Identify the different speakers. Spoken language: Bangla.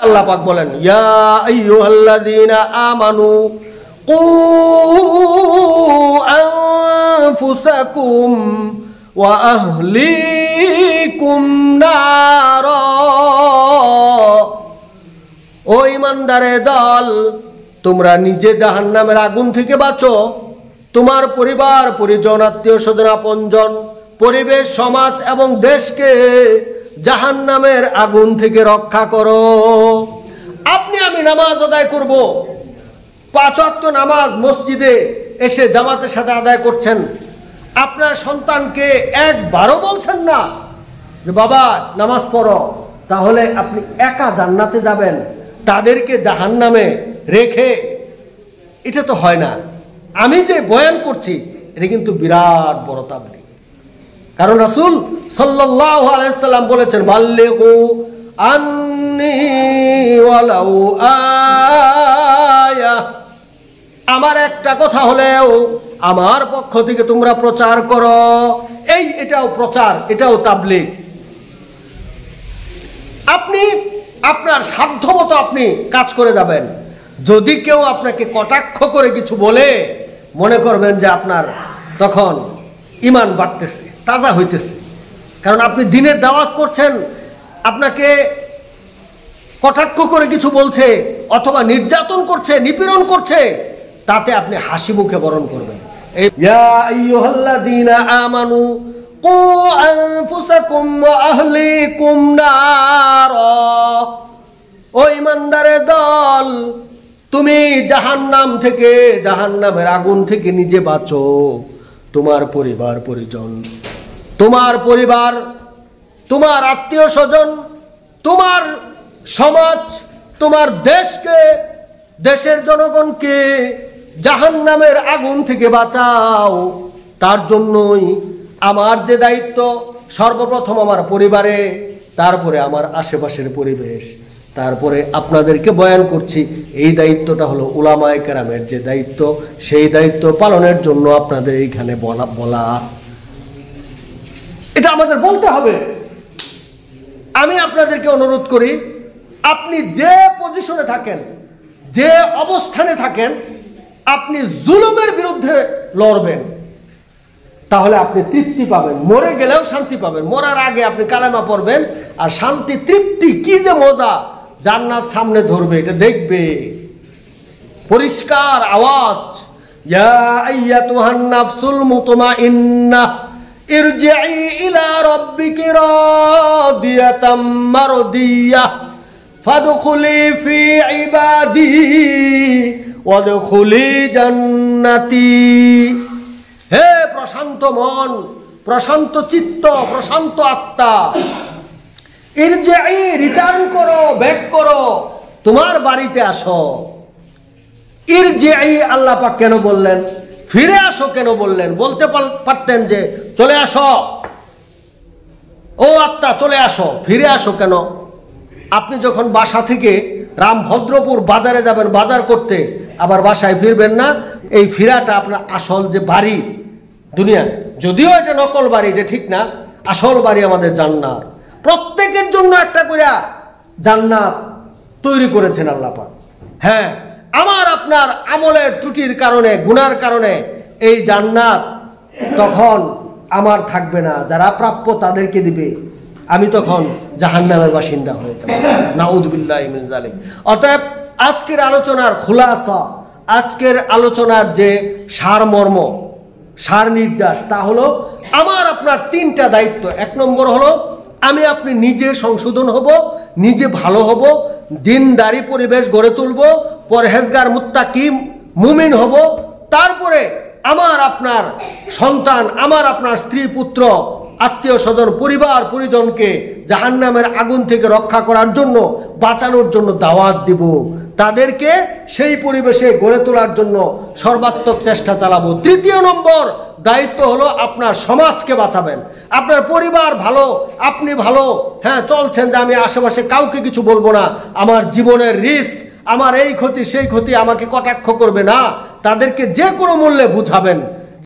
Speaker 1: আল্লাহ পাক বলেন, ইয়া আইয়ুহাল্লাযীনা আমানু কু আনফুসাকুম ওয়া আহলিকুম নারা। ও ঈমানদারের দল, তোমরা নিজে জাহান্নামের আগুন থেকে বাঁচো, তোমার পরিবার পরিজন আত্মীয় স্বজন আপনজন পরিবেশ সমাজ এবং দেশকে জাহান্নামের আগুন থেকে রক্ষা করো। আপনি আমি নামাজ আদায় করব, 5 ওয়াক্ত নামাজ মসজিদে এসে জামাতের সাথে আদায় করছেন, আপনার সন্তানকে একবারও বলছেন না যে বাবা নামাজ পড়ো, তাহলে আপনি একা জান্নাতে যাবেন, তাদেরকে জাহান্নামে রেখে। এটা তো হয় না। আমি যে বয়ান করছি এটা কিন্তু বিরাট বড় তাবলীগ। কারণ রাসূল সাল্লাল্লাহু আলাইহি সাল্লাম বলেছেন, বাল্লিগু আন্নী ওয়ালাউ আয়া। আমার একটা কথা হলেও আমার পক্ষ থেকে তোমরা প্রচার করো। এটাও প্রচার, এটাও তাবলীগ। আপনি আপনার সাধ্যমতো আপনি কাজ করে যাবেন। যদি কেউ আপনাকে কটাক্ষ করে কিছু বলে, মনে করবেন যে আপনার তখন ঈমান বাড়তেছে, তাজা হইতেছে। কারণ আপনি দ্বীনের দাওয়াত করছেন, আপনাকে কটাক্ষ করে কিছু বলছে অথবা নির্যাতন করছে, নিপীড়ন করছে, তাতে আপনি হাসি মুখে বরণ করবেন। ইয়া আইয়ুহাল্লাযীনা আমানু কু আনফুসাকুম ওয়া আহলিকুম নারা। ও ঈমানদারের দল, তুমি জাহান্নাম থেকে, জাহান্নামের আগুন থেকে নিজে বাঁচো, তোমার পরিবার পরিজন, তোমার পরিবার, তোমার আত্মীয় স্বজন, তোমার সমাজ, তোমার দেশকে, দেশের জনগণকে জাহান্নামের আগুন থেকে বাঁচাও। তার জন্যই আমার যে দায়িত্ব, সর্বপ্রথম আমার পরিবারে, তারপরে আমার আশেপাশের পরিবেশ, তারপরে আপনাদেরকে বয়ান করছি। এই দায়িত্বটা হলো উলামায়ে কেরামের যে দায়িত্ব, সেই দায়িত্ব পালনের জন্য আপনাদের এইখানে বলা। এটা আমাদের বলতে হবে। আমি আপনাদেরকে অনুরোধ করি, আপনি যে পজিশনে থাকেন, যে অবস্থানে থাকেন, আপনি জুলুমের বিরুদ্ধে লড়বেন, তাহলে আপনি তৃপ্তি পাবেন। মরে গেলেও শান্তি পাবেন। মরার আগে আপনি কালেমা পড়বেন, আর শান্তি, তৃপ্তি, কি যে মজা, জান্নাত সামনে ধরবে, এটা দেখবে। পরিষ্কার আওয়াজ, ইয়া আইয়াতুহান নাফসুল মুতমাইন্নাহ ইরজিই ইলা রাব্বিকি রাদিয়াতাম মারদিয়াহ ফাদখুলি ফি ইবাদি ওয়াদখুলি জান্নাতি। হে প্রশান্ত মন, প্রশান্ত চিত্ত, প্রশান্ত আত্মা, ইরজিই, রিটার্ন করো, ব্যাক করো, তোমার বাড়িতে আসো। ইরজিই আল্লাহ পাক কেন বললেন? ফিরে আসো কেন বললেন? বলতে পারতেন যে চলে আসো, ও আত্মা চলে আসো। ফিরে আসো কেন? আপনি যখন বাসা থেকে রামভদ্রপুর বাজারে যাবেন বাজার করতে, আবার বাসায় ফিরবেন না, এই ফিরাটা আপনার আসল যে বাড়ি দুনিয়ায়, যদিও এটা নকল বাড়ি, এটা ঠিক না, আসল বাড়ি আমাদের জান্নাত। প্রত্যেকের জন্য একটা করে জান্নাত তৈরি করেছেন আল্লাহ পাক। হ্যাঁ, আমার আপনার আমলের ত্রুটির কারণে, গুনার কারণে এই জান্নাত তখন আমার থাকবে না, যারা প্রাপ্য তাদেরকে দিবে, আমি তখন জাহান্নামের বাসিন্দা হয়ে যাব। নাউযুবিল্লাহি মিন যালিক। অতএব আজকের আলোচনার খুলাসা, আজকের আলোচনার যে সারমর্ম, সার নির্যাস, তা হলো আমার আপনার 3টা দায়িত্ব। 1 নম্বর হলো আমি আপনি নিজে সংশোধন হব, নিজে ভালো হব, দিনদারি পরিবেশ গড়ে তুলব, পরহেজগার মুত্তাকি মুমিন হব। তারপরে আমার আপনার সন্তান, আমার আপনার স্ত্রী পুত্র আত্মীয় স্বজন পরিবার পরিজনকে জাহান্নামের আগুন থেকে রক্ষা করার জন্য, বাঁচানোর জন্য দাওয়াত দিব, তাদেরকে সেই পরিবেশে গড়ে তোলার জন্য সর্বাত্মক চেষ্টা চালাবো। 3 নম্বর দায়িত্ব হলো আপনার সমাজকে বাঁচাবেন। আপনার পরিবার ভালো, আপনি ভালো, হ্যাঁ চলছেন যে আমি আশেপাশে কাউকে কিছু বলবো না, আমার জীবনের রিস্ক, আমার এই ক্ষতি সেই ক্ষতি, আমাকে কটাক্ষ করবে না, তাদেরকে যে কোনো মূল্যে বুঝাবেন।